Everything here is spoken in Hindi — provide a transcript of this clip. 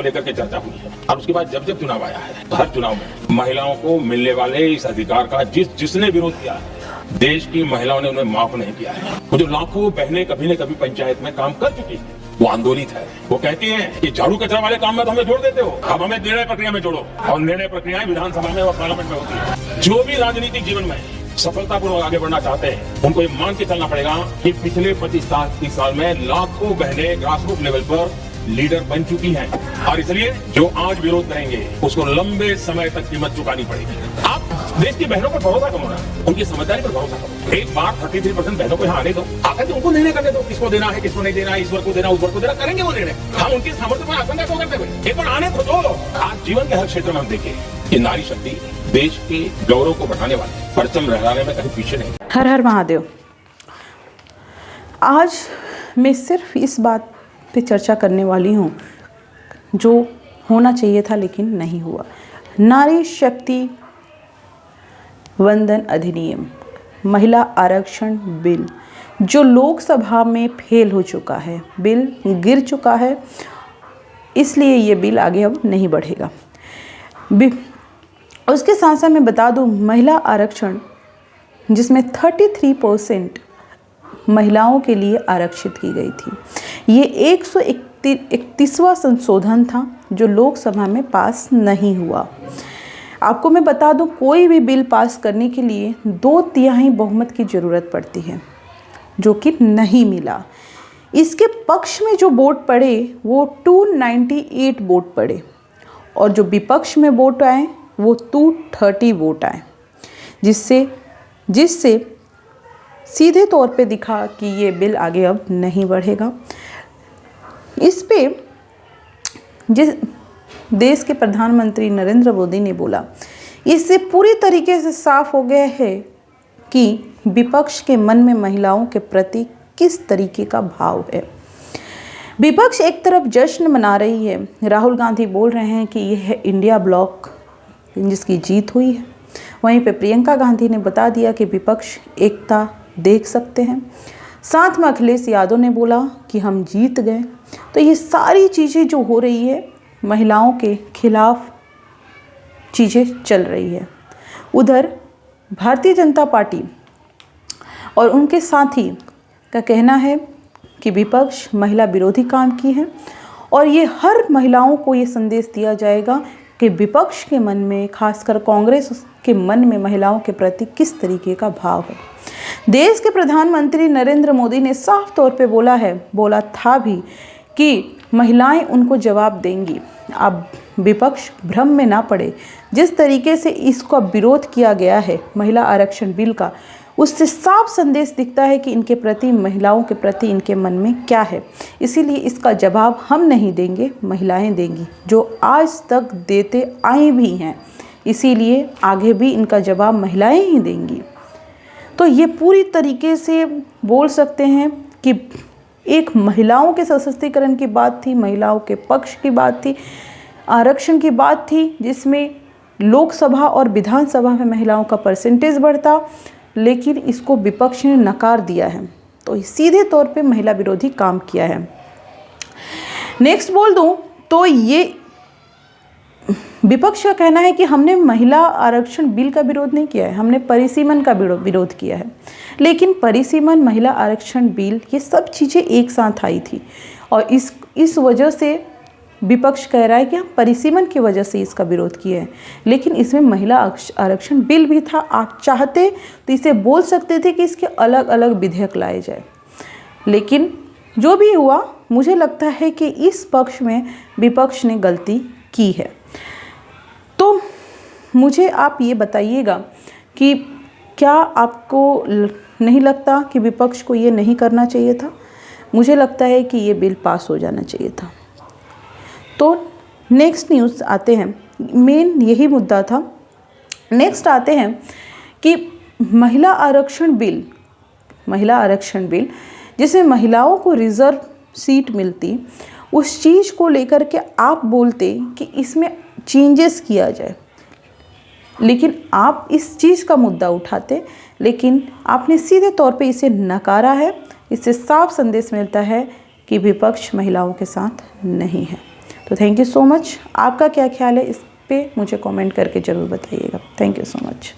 लेकर के चर्चा हुई है और उसके बाद जब जब चुनाव आया है हर चुनाव में महिलाओं को मिलने वाले इस अधिकार का जिसने विरोध किया है देश की महिलाओं ने उन्हें माफ नहीं किया है। वो जो लाखों बहनें कभी न कभी पंचायत में काम कर चुकी है वो आंदोलित है। वो कहती हैं कि झाड़ू कचरा वाले काम में तो हमें जोड़ देते हो, अब हमें निर्णय प्रक्रिया में जोड़ो। और निर्णय प्रक्रियाएं विधानसभा में और पार्लियामेंट में होती है। जो भी राजनीतिक जीवन में सफलतापूर्वक आगे बढ़ना चाहते हैं उनको ये मान के चलना पड़ेगा कि पिछले 25-30 साल में लाखों बहनें ग्रासरूट लेवल पर लीडर बन चुकी हैं और इसलिए जो आज विरोध करेंगे उसको लंबे समय तक कीमत चुकानी पड़ेगी। आप देश की बहनों पर भरोसा करो ना, उनकी समझदारी पर भरोसा करो। एक बार 33% बहनों को यहाँ आने दो, आकर के उनको निर्णय करने दो, किसको देना है किसको नहीं देना, इस वर्ग को देना उस वर्ग को देना, करेंगे वो निर्णय। हम उनकी सामर्थ्य पर आशंका क्यों करते हुए एक बार आने तो दो। आज जीवन के हर क्षेत्र में हम देखें कि नारी शक्ति देश के गौरव को बढ़ाने वाले परचम लहराने में कहीं पीछे नहीं। हर हर महादेव। आज मैं सिर्फ इस बात पे चर्चा करने वाली हूँ जो होना चाहिए था लेकिन नहीं हुआ। नारी शक्ति वंदन अधिनियम, महिला आरक्षण बिल जो लोकसभा में फेल हो चुका है, बिल गिर चुका है, इसलिए ये बिल आगे अब नहीं बढ़ेगा। उसके साथ साथ मैं बता दूं, महिला आरक्षण जिसमें 33% महिलाओं के लिए आरक्षित की गई थी, ये 131वां संशोधन था जो लोकसभा में पास नहीं हुआ। आपको मैं बता दूं, कोई भी बिल पास करने के लिए 2/3 बहुमत की ज़रूरत पड़ती है जो कि नहीं मिला। इसके पक्ष में जो वोट पड़े वो 298 वोट पड़े और जो विपक्ष में वोट आए वो 230 वोट आए, जिससे सीधे तौर पे दिखा कि ये बिल आगे अब नहीं बढ़ेगा। इस पे जिस देश के प्रधानमंत्री नरेंद्र मोदी ने बोला, इससे पूरी तरीके से साफ हो गया है कि विपक्ष के मन में महिलाओं के प्रति किस तरीके का भाव है। विपक्ष एक तरफ जश्न मना रही है, राहुल गांधी बोल रहे हैं कि यह है इंडिया ब्लॉक जिसकी जीत हुई है। वहीं पे प्रियंका गांधी ने बता दिया कि विपक्ष एकता देख सकते हैं। साथ में अखिलेश यादव ने बोला कि हम जीत गए। तो ये सारी चीज़ें जो हो रही है महिलाओं के खिलाफ चीज़ें चल रही है। उधर भारतीय जनता पार्टी और उनके साथी का कहना है कि विपक्ष महिला विरोधी काम की है और ये हर महिलाओं को ये संदेश दिया जाएगा कि विपक्ष के मन में, खासकर कांग्रेस के मन में महिलाओं के प्रति किस तरीके का भाव है। देश के प्रधानमंत्री नरेंद्र मोदी ने साफ तौर पे बोला था भी कि महिलाएं उनको जवाब देंगी। अब विपक्ष भ्रम में ना पड़े। जिस तरीके से इसका विरोध किया गया है महिला आरक्षण बिल का, उससे साफ संदेश दिखता है कि इनके प्रति, महिलाओं के प्रति इनके मन में क्या है। इसीलिए इसका जवाब हम नहीं देंगे, महिलाएं देंगी, जो आज तक देते आई भी हैं। इसीलिए आगे भी इनका जवाब महिलाएं ही देंगी। तो ये पूरी तरीके से बोल सकते हैं कि एक महिलाओं के सशक्तिकरण की बात थी, महिलाओं के पक्ष की बात थी, आरक्षण की बात थी, जिसमें लोकसभा और विधानसभा में महिलाओं का परसेंटेज बढ़ता, लेकिन इसको विपक्ष ने नकार दिया है। तो सीधे तौर पे महिला विरोधी काम किया है। नेक्स्ट बोल दूं तो ये विपक्ष का कहना है कि हमने महिला आरक्षण बिल का विरोध नहीं किया है, हमने परिसीमन का विरोध किया है। लेकिन परिसीमन, महिला आरक्षण बिल, ये सब चीज़ें एक साथ आई थी और इस वजह से विपक्ष कह रहा है कि हम परिसीमन की वजह से इसका विरोध किए हैं। लेकिन इसमें महिला आरक्षण बिल भी था। आप चाहते तो इसे बोल सकते थे कि इसके अलग अलग विधेयक लाए जाए। लेकिन जो भी हुआ, मुझे लगता है कि इस पक्ष में विपक्ष ने गलती की है। तो मुझे आप ये बताइएगा कि क्या आपको नहीं लगता कि विपक्ष को ये नहीं करना चाहिए था? मुझे लगता है कि ये बिल पास हो जाना चाहिए था। तो नेक्स्ट न्यूज़ आते हैं, मेन यही मुद्दा था। नेक्स्ट आते हैं कि महिला आरक्षण बिल जिसमें महिलाओं को रिज़र्व सीट मिलती, उस चीज़ को लेकर के आप बोलते कि इसमें चेंजेस किया जाए, लेकिन आप इस चीज़ का मुद्दा उठाते, लेकिन आपने सीधे तौर पे इसे नकारा है। इससे साफ संदेश मिलता है कि विपक्ष महिलाओं के साथ नहीं है। तो थैंक यू सो मच। आपका क्या ख्याल है इस पे मुझे कमेंट करके ज़रूर बताइएगा। Thank you so much.